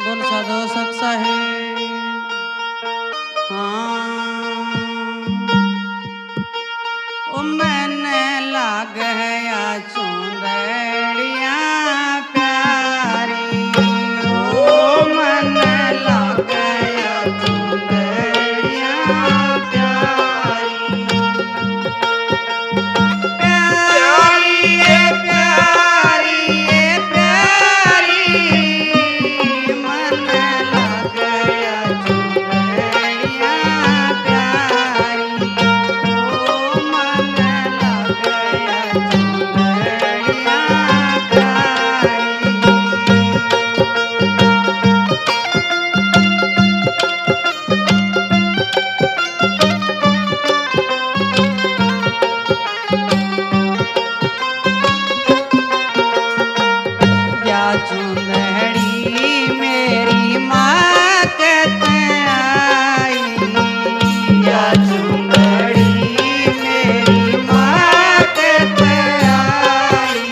बोल साधो सत साहेब। हाँ ओ मैंने लाग है या चुंदड़िया प्यारी। ओ मैंने लाग है या चुंदड़िया प्यारी। प्यारी ये प्यारी ये प्यारी मन लग गया चुंदड़िया प्यारी। ओ मन लग गया चुंदड़िया प्यारी। या चुंदड़ी मेरी माँ कहते आई। या चुंदड़ी मेरी माँ कहते आई।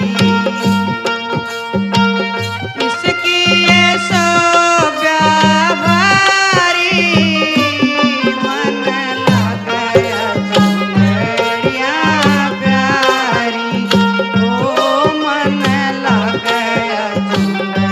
इसकी ये सो व्यापारी मन लग गया चुंदड़िया प्यारी। ओ मन लग गया चुंदड़िया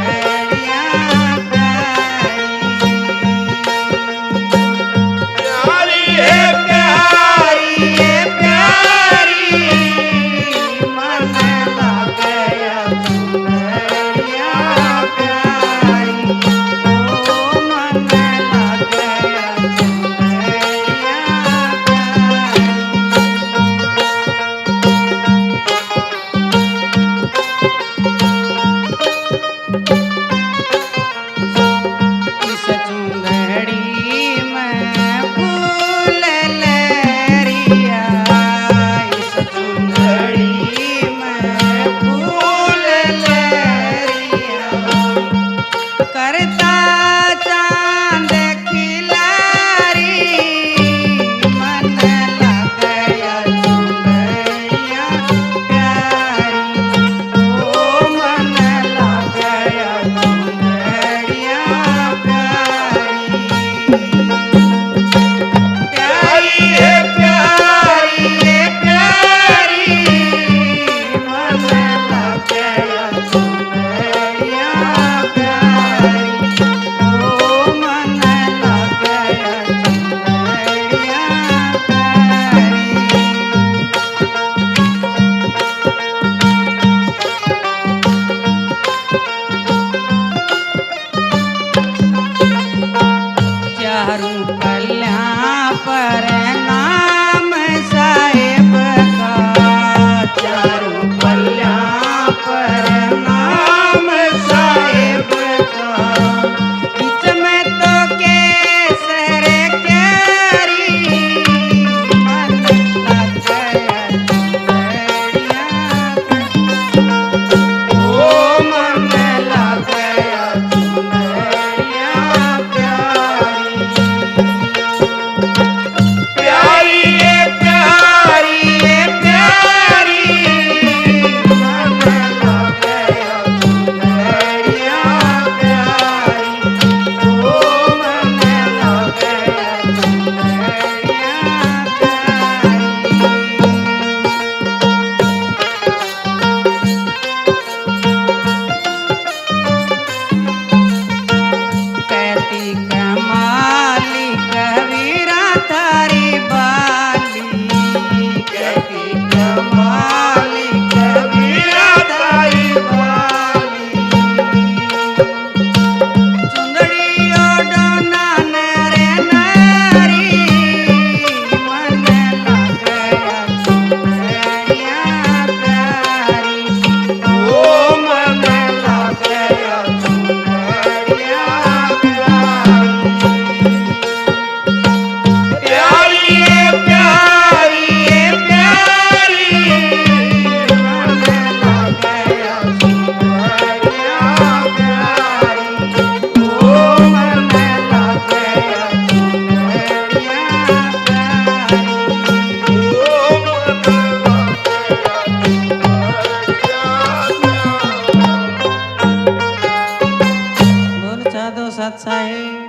प्रसाद साहेब।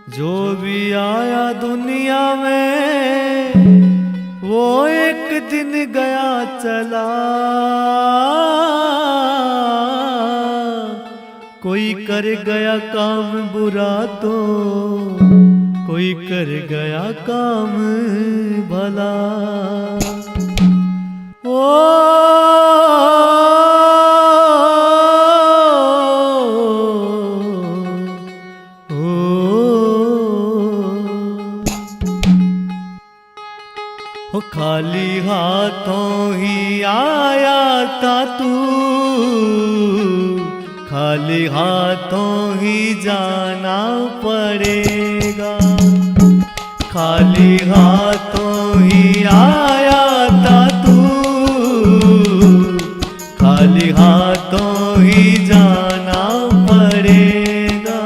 जो भी आया दुनिया में वो एक दिन गया चला, कोई कर गया काम बुरा तो कोई कर गया काम भला। खाली हाथों ही आया था तू, खाली हाथों ही जाना पड़ेगा। खाली हाथों ही आया था तू, खाली हाथों ही जाना पड़ेगा।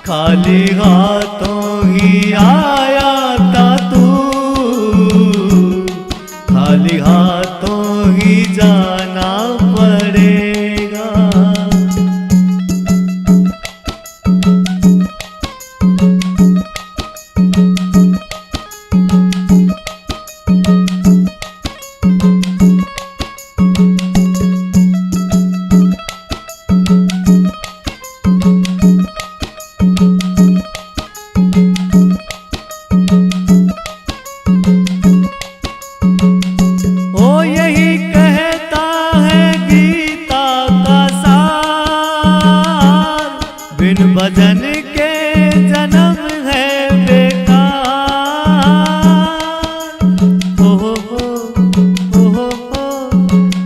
खाली हाथों ही आया था तू, खाली हाथों ही जाना पड़ेगा। बिन भजन के जन्म है बेकार।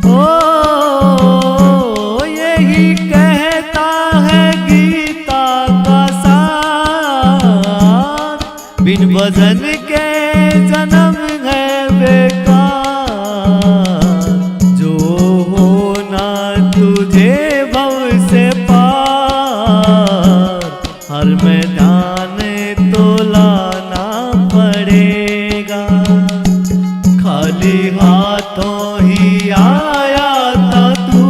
हो यही कहता है गीता का सार। बिन भजन के जन्म है बेकार। जो होना तुझे भव से हर मैदान तो लाना पड़ेगा। खाली हाथों ही आया था तू,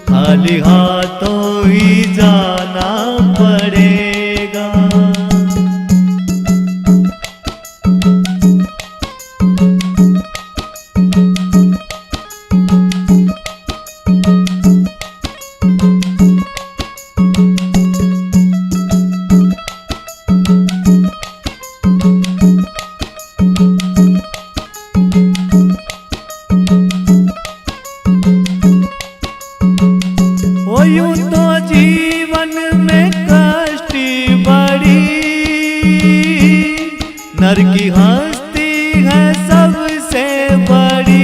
खाली हाथों ही जाना पड़ेगा। यूं तो जीवन में कष्ट बड़ी, नर की हस्ती है सबसे बड़ी।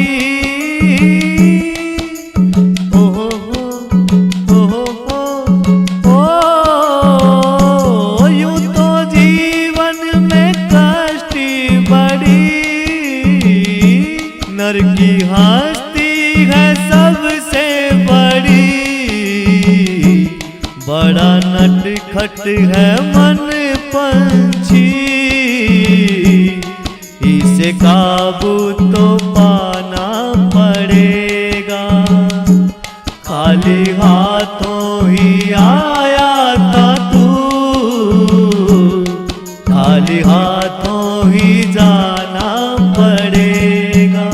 यूं तो जीवन में कष्ट बड़ी, नर की हस्ती है सबसे बड़ी। बड़ा नटखट है मन पंछी, इसे काबू तो पाना पड़ेगा। खाली हाथों ही आया था तू, खाली हाथों ही जाना पड़ेगा।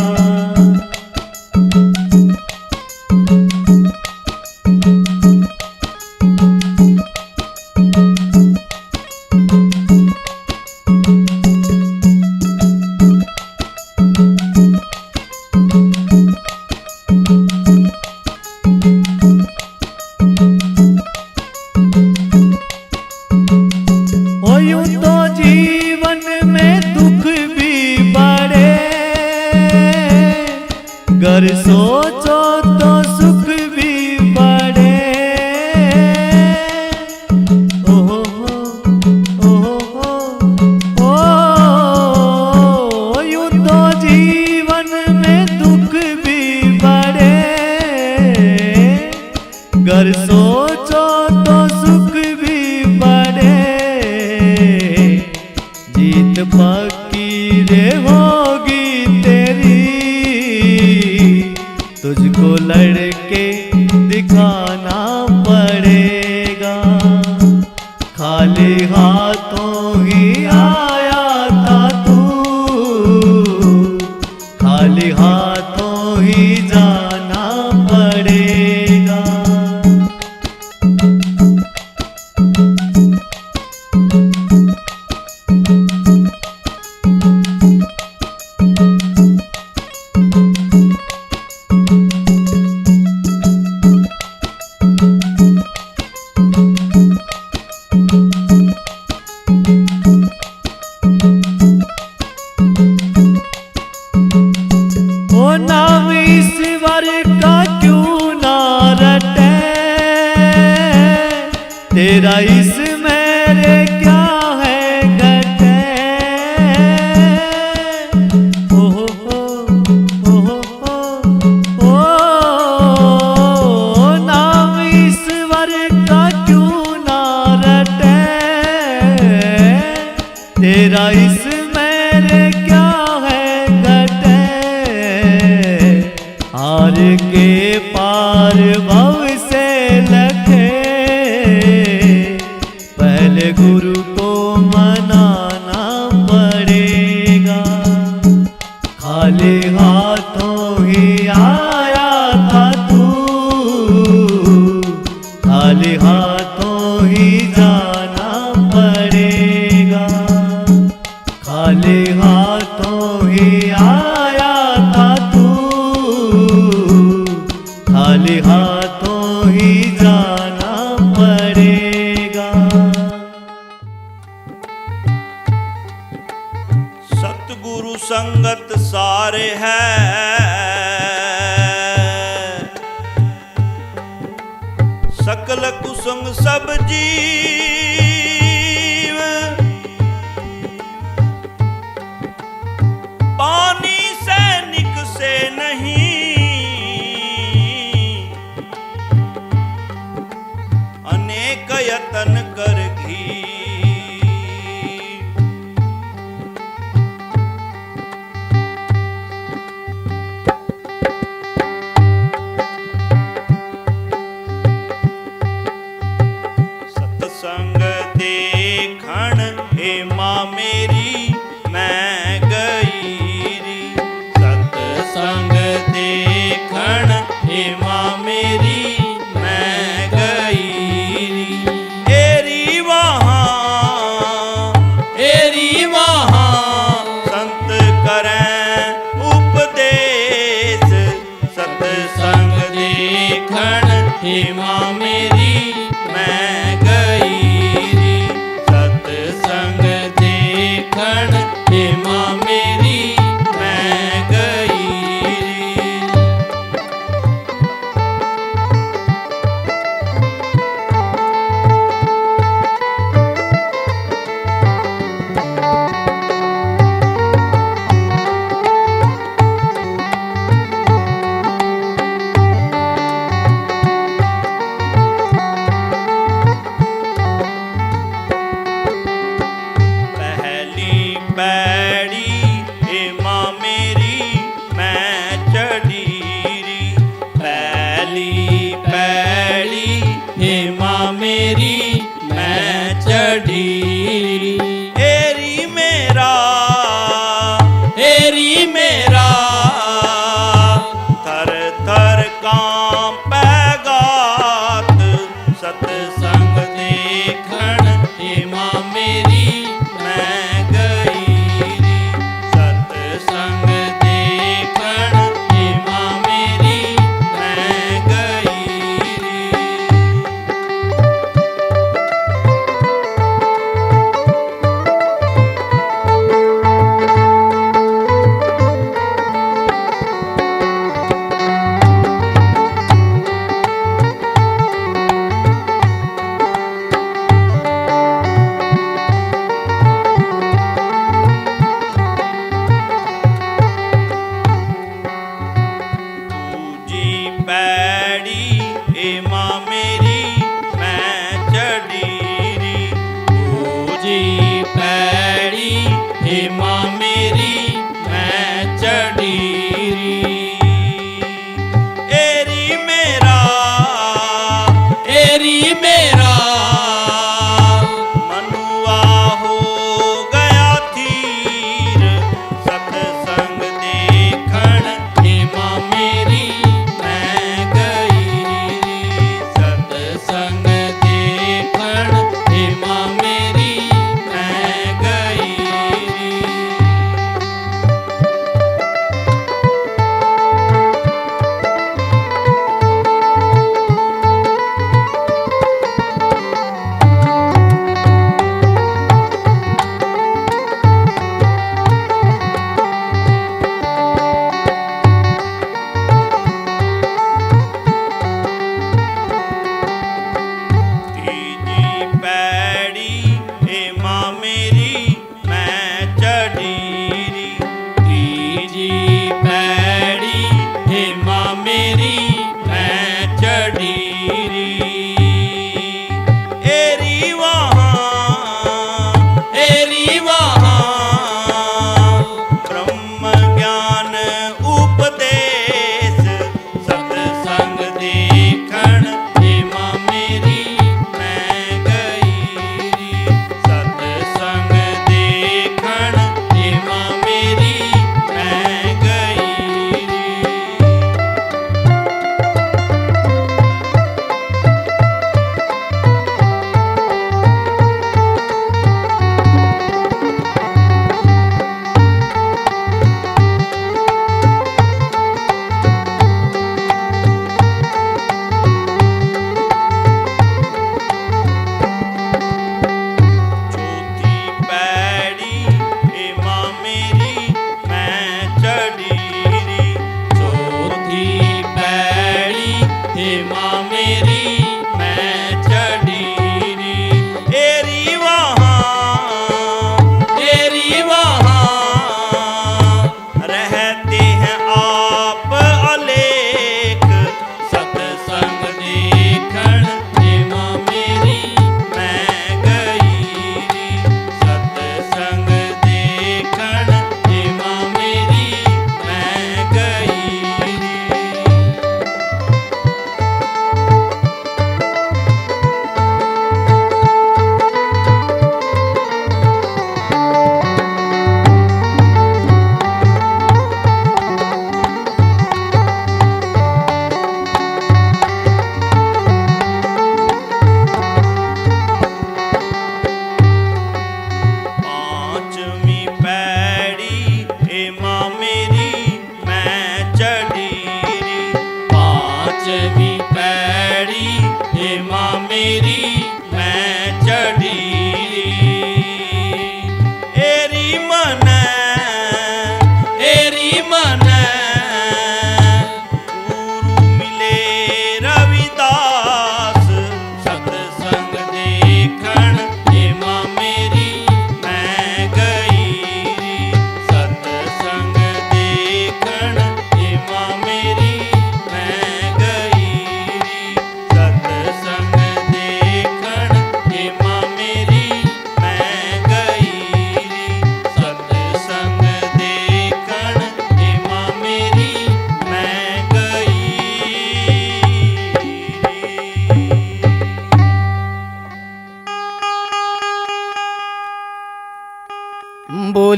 यूं तो जीवन में दुख भी बड़े, गर सोचो तो सुख भी बड़े। यूं तो जीवन में दुख भी बड़े, गर सोचो तो सुख भी बड़े। जीत पक्की रे होगी तेरी, को लड़के दिखाना पड़ेगा। खाली हाथों ही आया था तू, खाली हाथों ही जाना पड़ेगा। ओ नाम ईश्वर का क्यों ना रटे, तेरा इस मेरे क्या है घटे। ओ हो ओ नाम ईश्वर का क्यों ना रटे, तेरा इस मेरे क्या है घटे। आर के पार भव से लखे, पहले गुरु को मनाना पड़ेगा। खाली हाथों ही आया था तू, खाली हाथों ही जाना पड़ेगा। खाली हाथों ही आया था तू, खाली हाथों ही जाना पड़ेगा। सतगुरु संगत सारे है, सकल कुसंग सब जीव। पानी सैनिक से नहीं, अनेक यतन कर घी। सत्संग देखण हे माँ मेरी मैं गई री। सत्संग देखण हे माँ मेरी मैं गई री। एरी वहाँ संत करें उपदेश। सत्संग देखण हे माँ मेरी मैं गई री। सत्संग देखण हे माँ मेरी मैं गई री।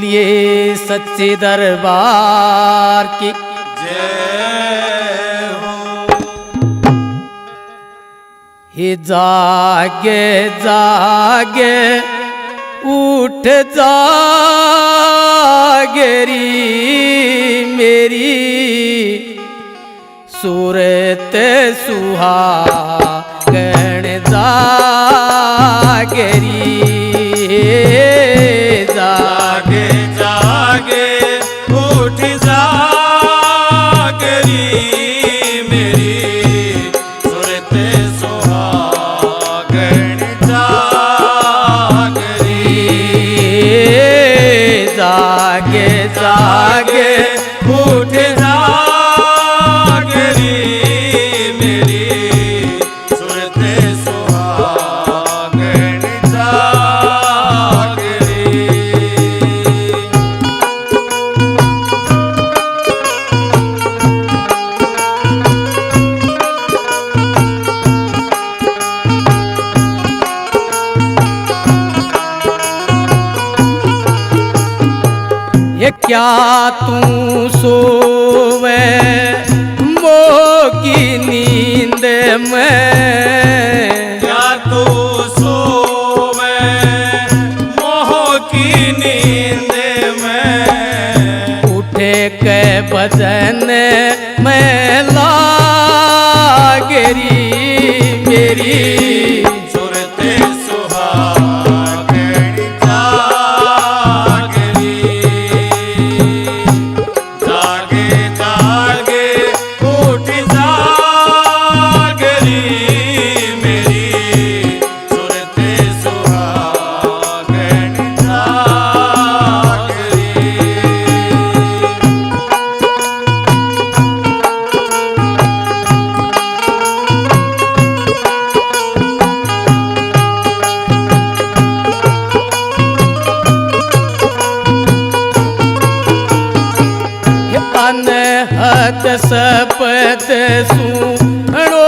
बोलिए सच्चे दरबार की जय हो। हे जागे जागे उठ जागरी मेरी सूरत सुहागण जागरी जागे जागे उठ जागरी मेरी सुरत सुहागण जागरी। जागे जागे उठ जागरी मेरी सुरत सुहागण जागरी। ये क्या तू सोवे मोगी नींद में क्या तू सोवे मोह की नींद में उठे के बजन में लागरी मेरी सुरत सुहागण जागरी। जागे जागे उठ जागरी मेरी सुरत सुहागण जागरी। अनहद सपद सुनो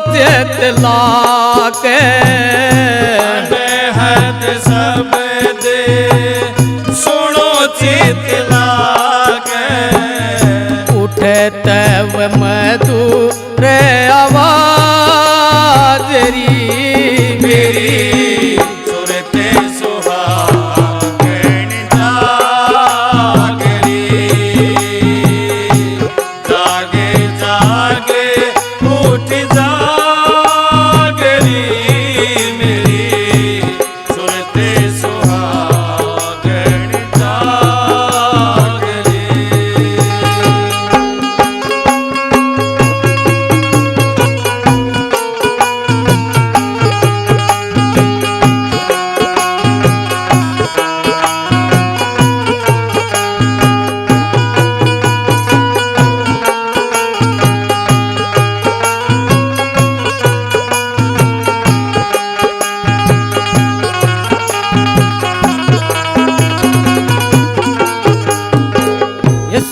चित लाके अनहद शब्द सुनो चित लागे उठे तव मधुर आवाजरी मेरी सुरत सुहागण जागरी। जागे जागे उठ जागरी मेरी सुरत सुहागण जागरी।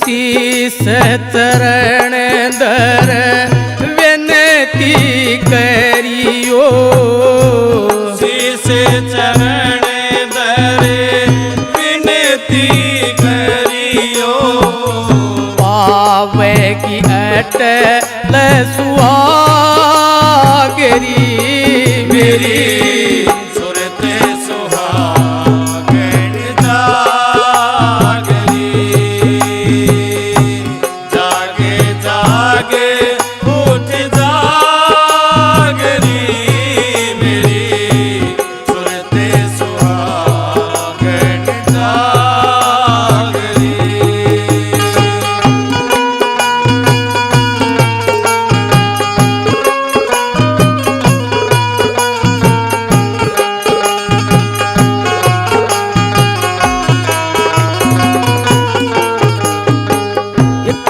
शीस चरण दर विनती करियो शीस चरण दरे विनती करियो पावेगी अटल सुहागरी मेरी सुरत सुहागण जागरी। जागे जागे उठ जागरी मेरी सुरत सुहागण जागरी।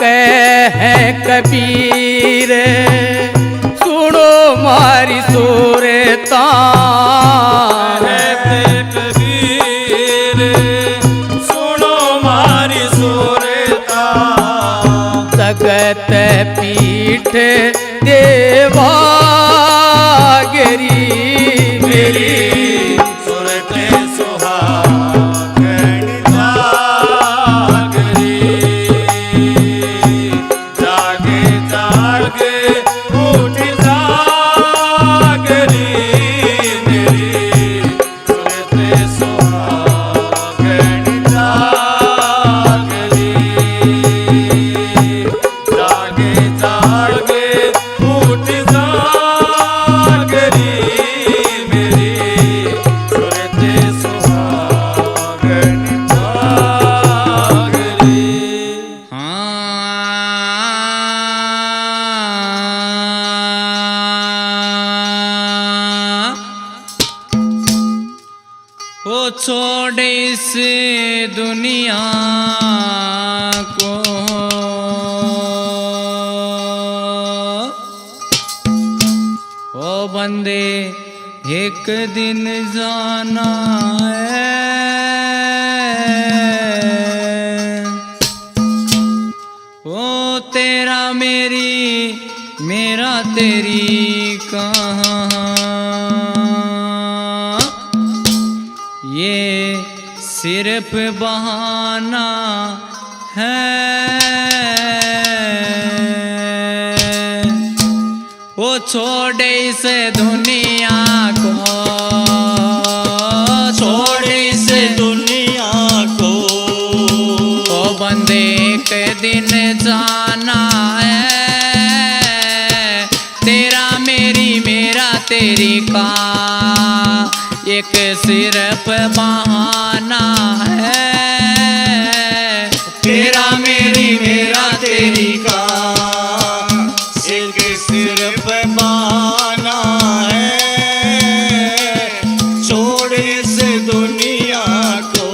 कह कबीर सुनो मारी सोरता कबीर सुनो मारी सुरता जगत पीठ देवागरी मेरी सुरत सुहागण जागरी। इस दुनिया को ओ बंदे एक दिन जाना है। ओ तेरा मेरी मेरा तेरी कहाँ, ये सिर्फ बहाना है। वो छोड़ इस दुनिया को, छोड़ इस दुनिया को, ओ बंदे एक दिन जाना है। तेरा मेरी मेरा तेरी का एक सिर्फ बहाना है। तेरा मेरी मेरा तेरी का एक सिर्फ बहाना है। छोड़ इस दुनिया को।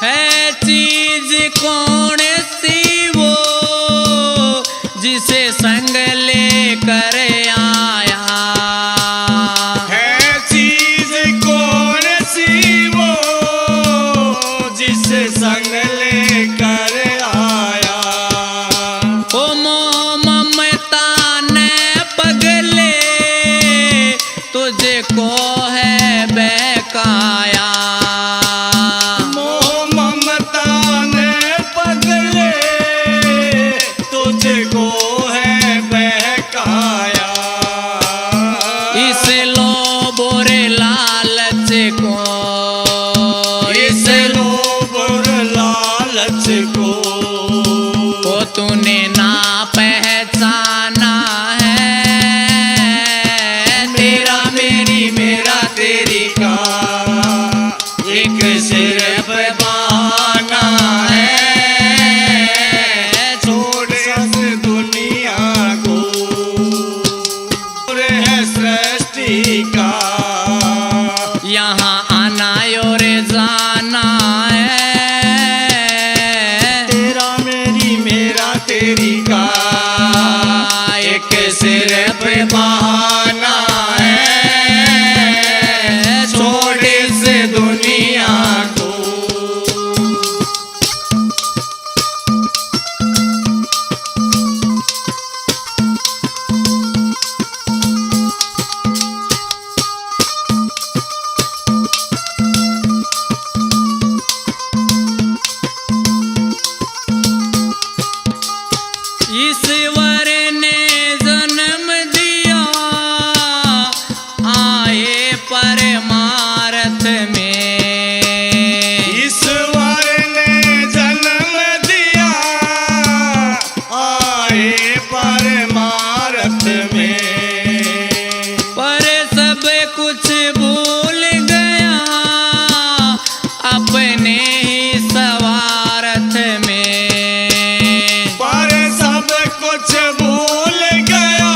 है चीज कौन सी वो जिसे संग लेकर आया, है चीज कौन सी वो जिसे संग लेकर आया। ओ मोह ममता ने पगले तुझे को है बहकाया। मोह ममता ने पगले तुझको है बहकाया। इस लोभ और लालच को, इस लोभ और लालच को ओ तूने ना पहचाना है। तेरा मेरी मेरा तेरी का एक सिर्फ बहाना है। छोड़ इस दुनिया को। और है सृष्टि का यहाँ आना और जाना है। तेरा मेरी मेरा तेरी का एक सिर्फ बहाना है। छोड़ इस दुनिया को। ईश्वर ने जन्म दिया आए परमार्थ में। ईश्वर ने जन्म दिया आए परमार्थ में। पर सब कुछ भूल गया अपने ही स्वार्थ में। पर सब कुछ भूल गया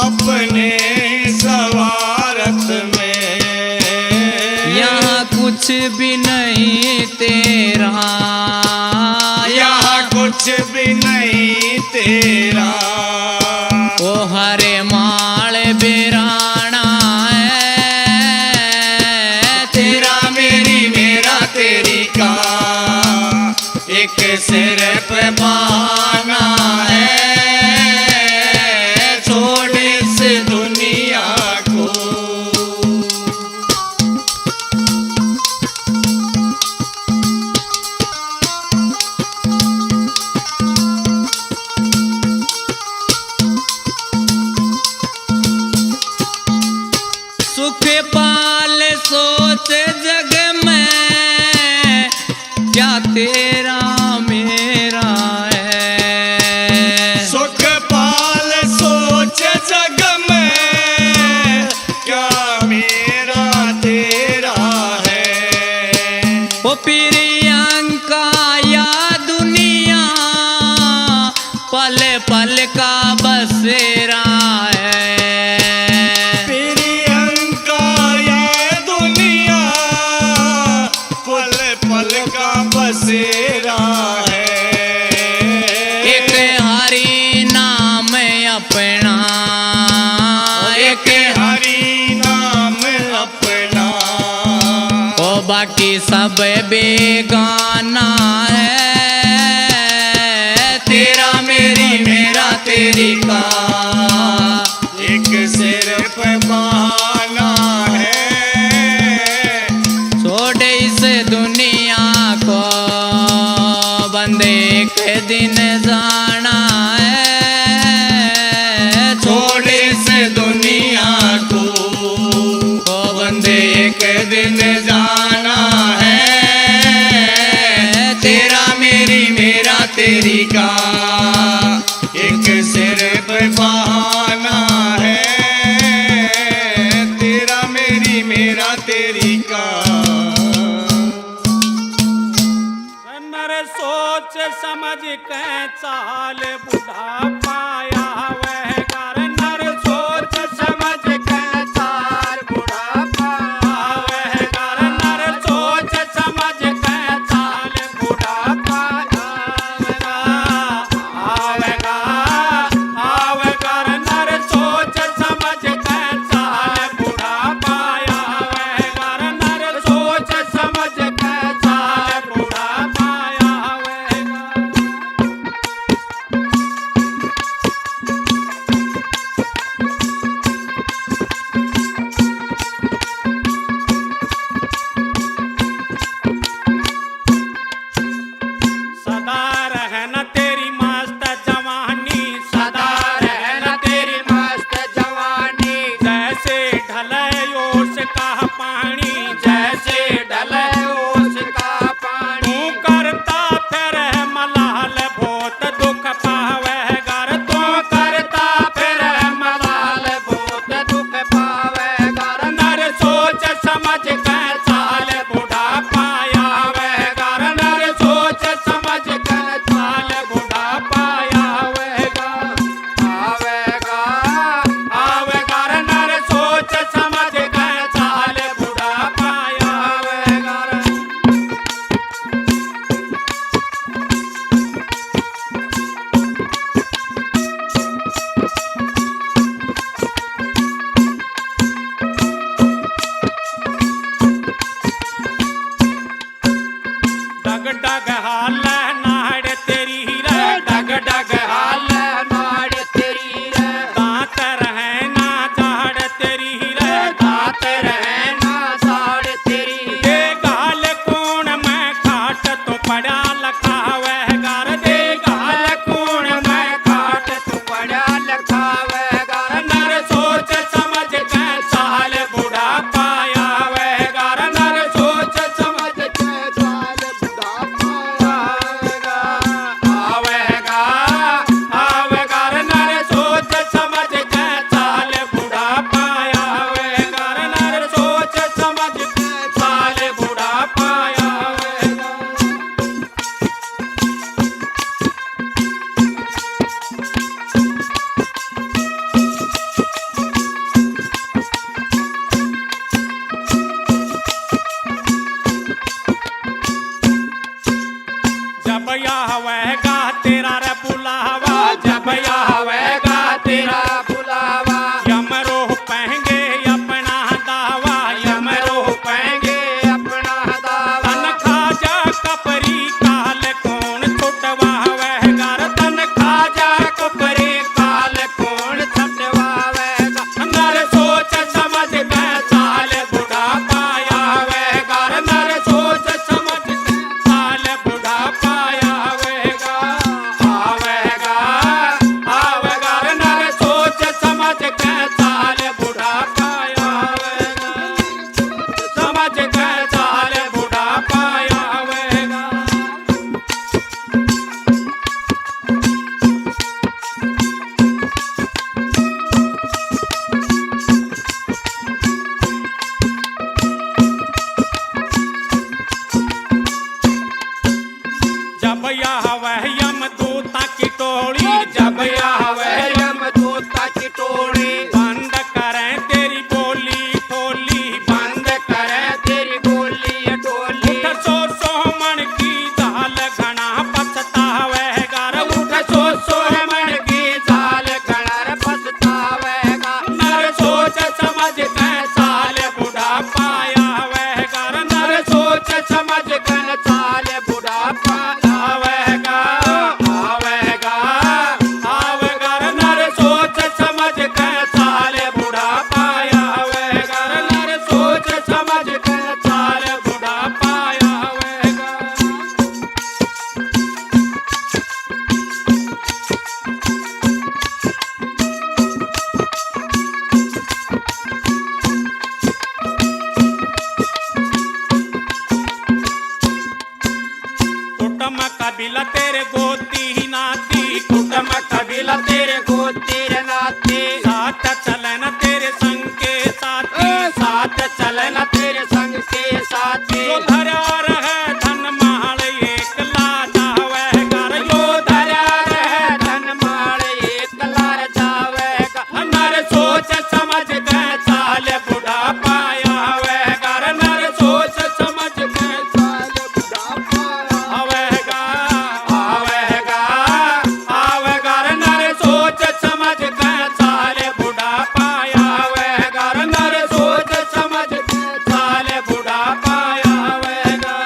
अपने स्वार्थ में। यहाँ कुछ भी नहीं तेरा, यहाँ कुछ भी नहीं तेरा। ओ हरे माल बिराना है। तेरा मेरी मेरा तेरी का एक सिर्फ बहाना है। छोड़ इस दुनिया को। सुख पाल सोच जग में क्या तेरा मेरा है। सुख पाल सोच जग में क्या मेरा तेरा है। ओ प्रियंका या दुनिया का बसेरा है। प्रियंका ये दुनिया पल पल का बसेरा है। एक हरि नाम अपना, एक हरि नाम अपना, ओ बाकी सब बेगाना है। तेरा मेरी मेरा तेरी का एक सिर्फ बहाना है। छोड़ इस दुनिया को बंदे एक दिन जाना है। छोड़ इस दुनिया को बंदे एक दिन जाना है। तेरा मेरी मेरा तेरी का एक सिर्फ बहाना है। तेरा मेरी मेरा तेरी का। नर सोच समझ के चाल बुढ़ा पाया वह कर। नर सोच समझ के चाल बुढ़ा पाया वह कर। नर सोच समझ के चाल बुढ़ा पाया आवेगा आवेगा। नर सोच समझ के चाल बुढ़ा पाया वह कर। नर सोच समझ के चाल बुढ़ा पाया वह कर। तेरे नाते साथ चलन तेरे संग के साथी साथ चलन तेरे संग के साथी जो धरा रहे धन माल एक लाज जावे कर जो धरा रहे धन माल एक लाज जावे कर नर सोच समझ के चाल बुढ़ा पाया वे कर नर सोच समझ के चाल बुढ़ा पाया आवेगा आवेगा आवेगा नर सोच समझ के चाल बुढ़ा पाया वे कर नर सोच समझ के चाल बुढ़ा पाया आवेगा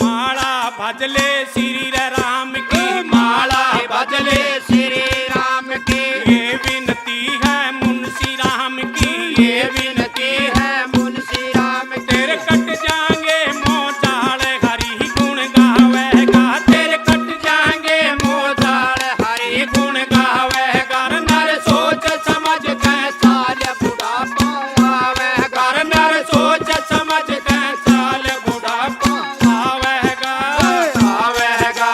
माला भजले श्री राम की माला भजले श्री राम की ये विनती है मुंशी राम की ये विनती है मुंशी राम की तेरे कट जाएंगे मोजाल हरि गुण गावेगा तेरे कट जाएंगे मोजाल हरि गुण गावेगा नर सोच समझ के चाल बुढ़ा पावेगा नर सोच समझ के चाल बुढ़ा आवेगा आवेगा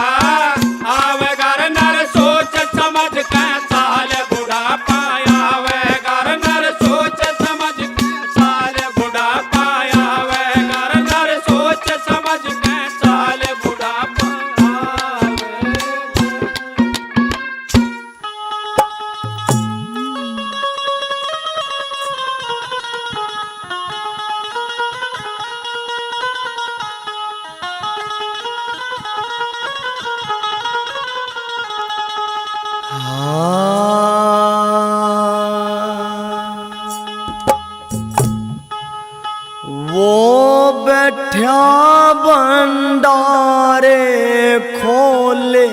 आवेगा नर सोच समझ के चाल बुढ़ा पाया आवेगा नर सोच समझ के चाल बुढ़ा पाया आवेगा नर सोच समझ के चाल बुढ़ा पाया वो बैठा भंडारे खोले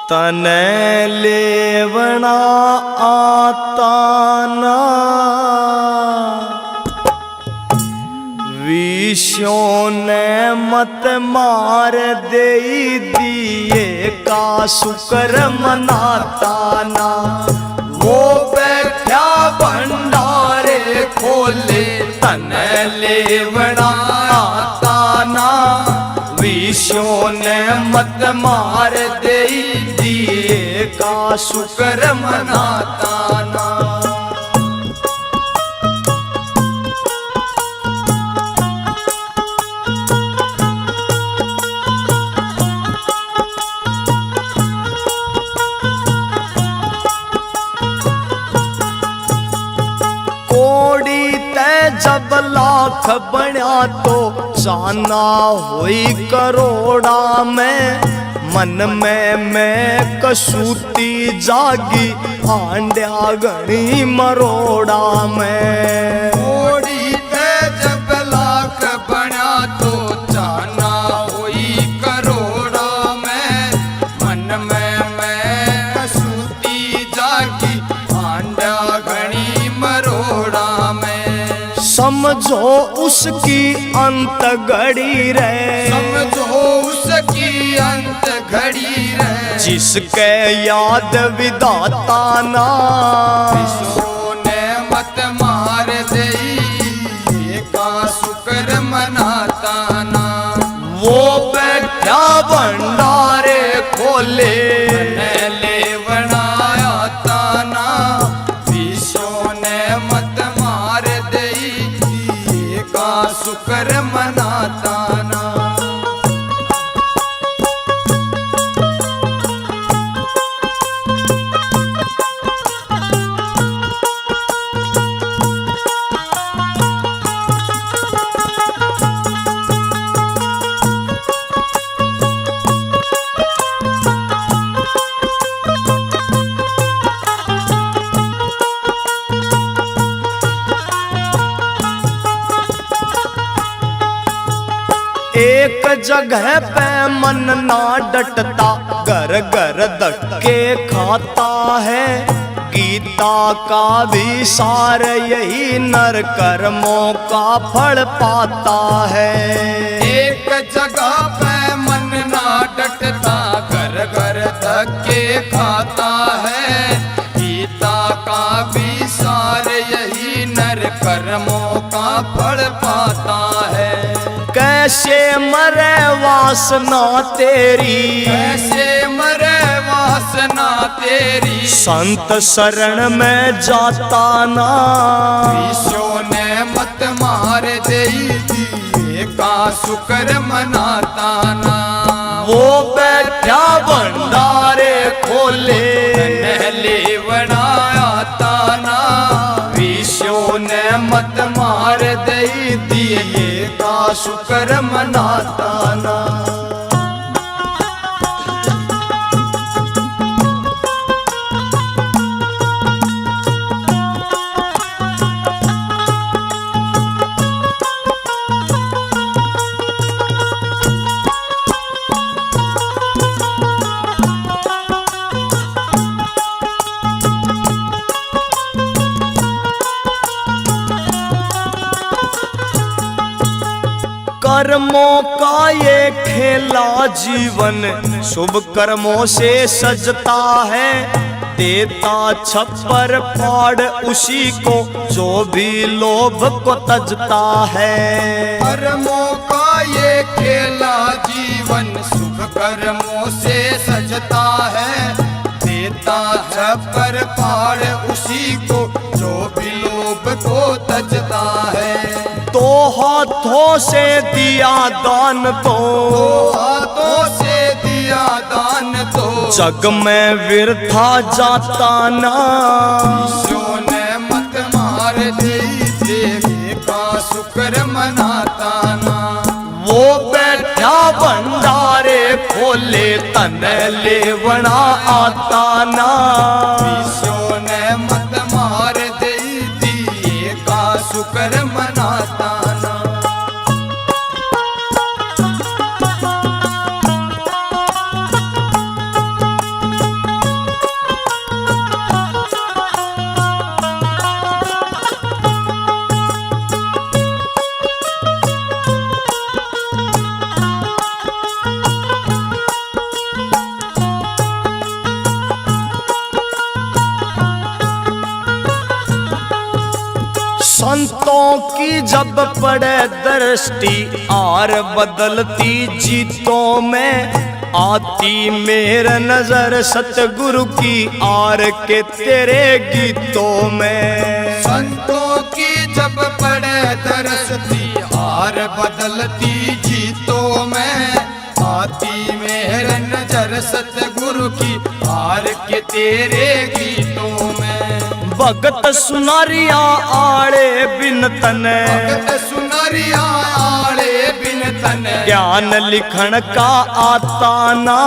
तने लेवना आता ना विषयों ने मत मार दे दिए का शुक्र मनाता ना वो बैठा भंडारे खोले तन लेवना आता ना विषयों ने मत मार दे दिए का शुक्र मनाता ना कोड़ी ते जब लाख बना तो जाना होई करोड़ा में मन में मैं कसूती जागी आंड्या गणी मरोड़ा में कोड़ी ते जब लाख बना तो जाना होई करोड़ा में मन में मैं कसूती जागी आंडा घनी मरोड़ा में समझो उसकी अंत घड़ी रे समझो उसकी अंत घड़ी रहे जिसके याद विदाता ना विषयों ने मत मार दई का शुक्र मनाता ना वो बैठा भंडारे खोले लेवना आता ना विषयों ने मत मार दई का शुक्र मनाता ना एक जगह पे मन ना डटता घर घर धक्के खाता है गीता का भी सार यही नर कर्मों का फल पाता है एक जगह पे मन ना डटता, घर घर धक्के खाता है। गीता का विसार यही नर कर्मों का फल पाता है। कैसे मरे वासना तेरी, कैसे मरे वासना तेरी, संत शरण में जाता ना। ईशो ने मत मार देई दिए का शुक्र मनाता ना। वो बैठा भंडारे खोले, नहले बनाता ना। ईशो ने मत मार देई दिए का शुक्र मनाता ना। कर्मों का ये खेला जीवन, शुभ कर्मों से सजता है। देता छप्पर फाड़ उसी को, जो भी लोभ को तजता है। कर्मों का ये खेला जीवन, शुभ कर्मों से सजता है। देता है पर पाड़ उसी को, जो भी लोभ को तजता है। तो हाथों से दिया दान तो, हाथों से दिया दान तो, जग में व्यर्था जाता ना। ईशो ने मत मार दे का शुक्र मनाता ना। वो बैठा भंडारे खोले, तन लेवना आता ना। ईशो ने मत मार दे दिए का शुक्र मनाता ना। संतों की जब पड़े दृष्टि, आर बदलती जीतों में। आती मेरे नजर सतगुरु की, आर के तेरे गीतों में। संतों की जब पड़े तरसती, आर बदलती जीतों में। आती मेरे नजर सतगुरु की, आर के तेरे गीतों में। भगत सुनारिया आड़े बिन तने, भगत सुनरिया आड़े बिन तन, ज्ञान लिखण का आता ना।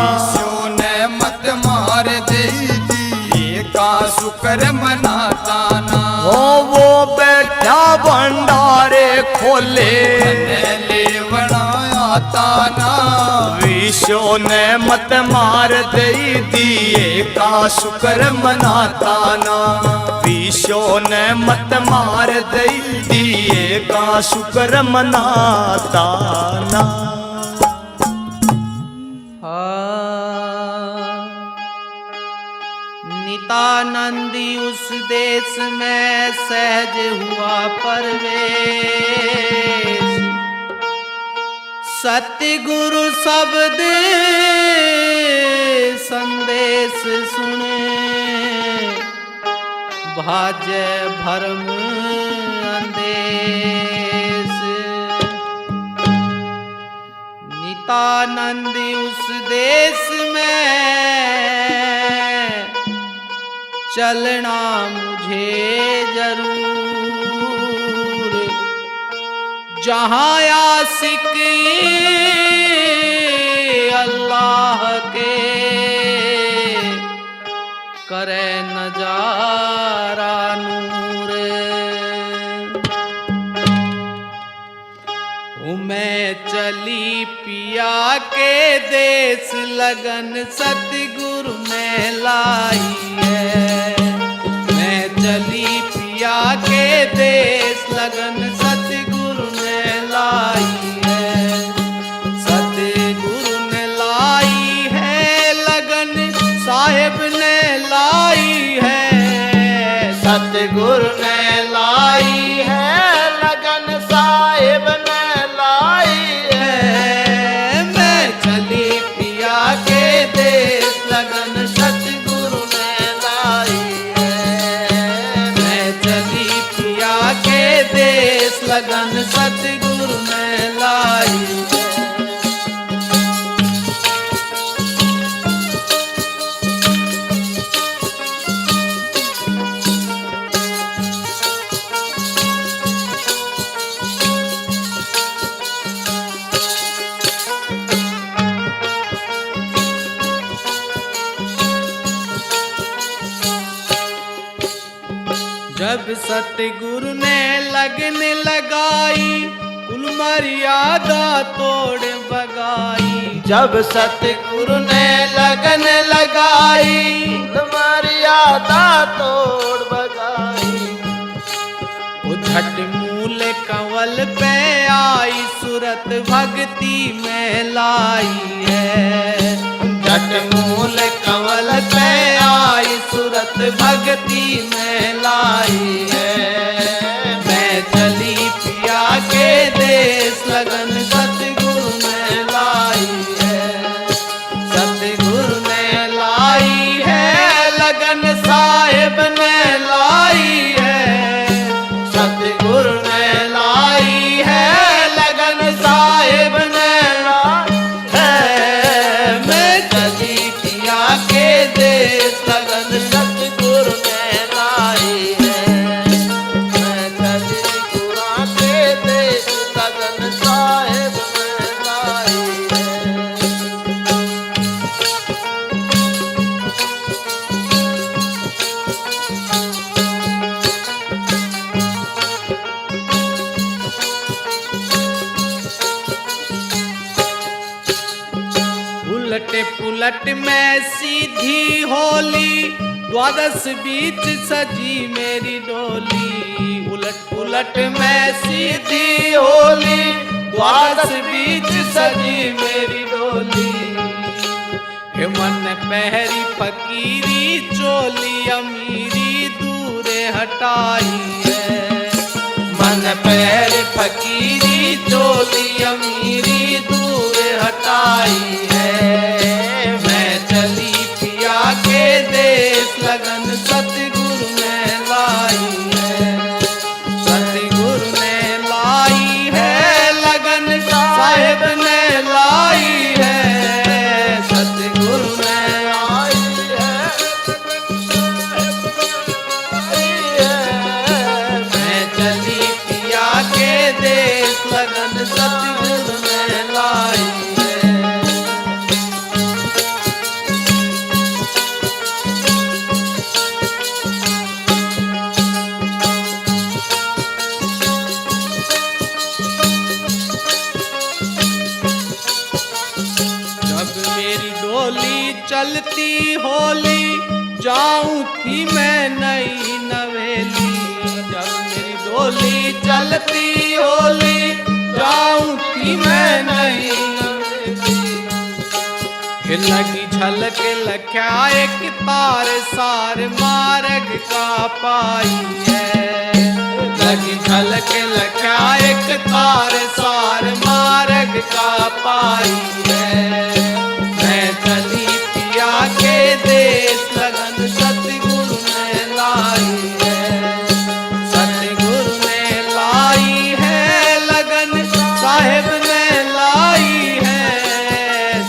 ईशो ने मत मार दे दिए का शुक्र मनाता ना। वो बैठा भंडारे खोले, ले बनाता ना। ईशो ने मत मार दे दिए का शुक्र मनाता ना। ईशो ने मत मार दे दिए का शुक्र मनाता ना। नितानंदी उस देश में सहज हुआ परवेश। सतगुरु शब्द संदेश सुने, भाजे भरम अंदेश। नितानंदी उस देश में चलना मुझे जरूर, जहाँ आशिक अल्लाह के करे नजारा नूर। मैं चली पिया के देश, लगन सतगुरु ने लाई है। मैं चली पिया के देश, लगन सतगुरु ने लाई है। सतगुरु ने ने लाई है, सतगुरु ने लाई है लगन साहिब ने लाई है। मैं चली पिया के देश लगन सतगुरु ने लाई है। मैं चली पिया के देश लगन सतगुरु ने लाई है। जब सतगुरु ने लगन लगाई, कुल मर्यादा तोड़ बगाई। जब सतगुरु ने लगन लगाई, मर्यादा तोड़ बगाई। वो झट मूल कंवल पे आई, सूरत भक्ति में लाई है। झट मूल कंवल पे आई, सूरत भक्ति में लाई है। मैं चली पिया के देश लगन सतगुरु ने लाई है। सतगुरु ने लाई है लगन साहिब ने लाई है। सतगुरु ने लाई है लगन साहिब ने लाई है। मैं चली पिया के देश लगन सतगुरु ने लाई है। मैं चली गुरा के देश लगन साहिब ने लाई है। उलट पुलट में सीधी होली, द्वादश बीच सजी मेरी डोली। उलट पुलट में सीधी होली, द्वादश बीच सजी मेरी डोली। हे मन पहरी फकीरी चोली, अमीरी दूरे हटाई है। मन पहरी फकीरी चोली, अमीरी दूरे हटाई है। मैं चली पिया के देश लगन सतगुरु ने लाई है। सतगुरु ने लाई है लगन साहिब ने लाई है। सतगुरु ने लाई है। मैं चली पिया के देश लगन सतगुरु ने लाई है। जब मेरी डोली चलती होली, जाऊं थी मैं नई नवेली। जब मेरी डोली चलती होली, जाऊं थी मैं नई नवेली। लगी झलक लख्या एक तार सार मार्ग का पाई है। लगी झलक लख्या एक तार सार मार्ग का पाई है। मैं चली पिया के देश लगन सतगुरु ने लाई है। सतगुरु ने लाई है लगन साहिब ने लाई है।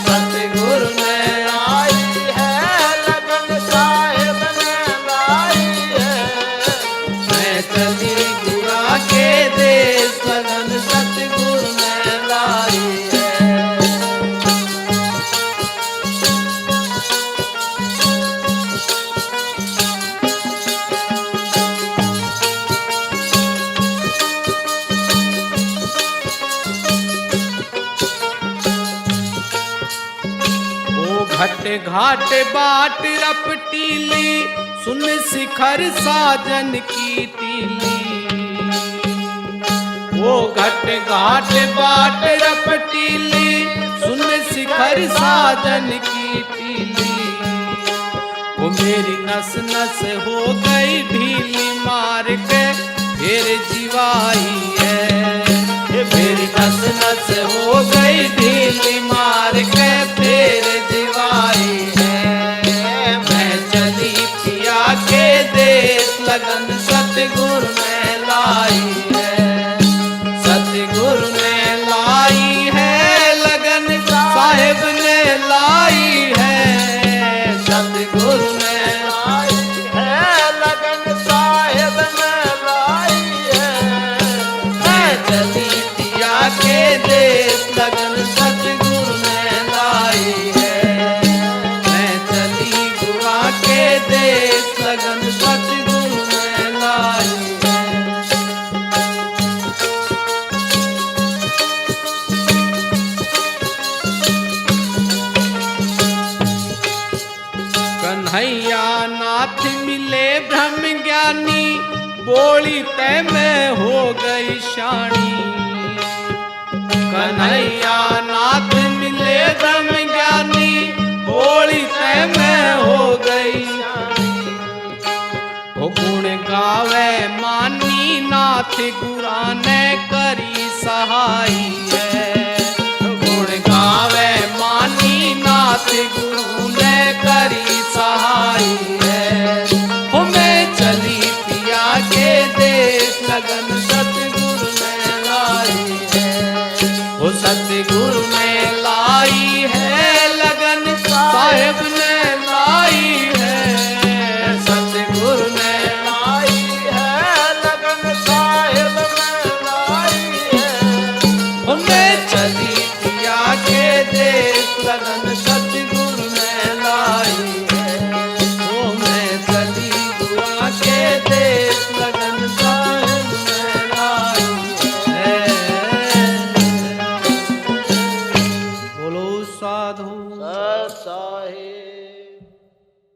सतगुरु ने लाई है लगन साहिब ने लाई है। मैं चली गुरा के देश लगन सतगुरु ने लाई है। घट घाट बाट रपटीली, सुन शिखर साजन की टीली। वो घट घाट बाट रपटीली, सुन शिखर साजन की टीली। वो मेरी नस नस हो गई ढीली मार के फिर जीवाई है। मेरी नस नस हो गई ढीली मार के फिर जीवाई है। मैं चली पिया के देश लगन सतगुरु ने लाई है। सतगुरु ने लाई है लगन साहिब ने लाई है। सतगुरु ने लाई है लगन साहिब ने लाई है। मैं चली पिया के देश लगन सतगुरु ने लाई है। मैं चली गुआ के देश लगन सतगुरु ने लाई है। कन्हैया नाथ मिले ब्रह्म ज्ञानी बोली तय में हो गई शानी। कन्हैया नाथ मिले ब्रह्म ज्ञानी बोली तय में हो गई शानी। वो गुण गावे मानी नाथ गुरा ने करी सहाई है। गुण गावे मानी नाथ गुरु ने करी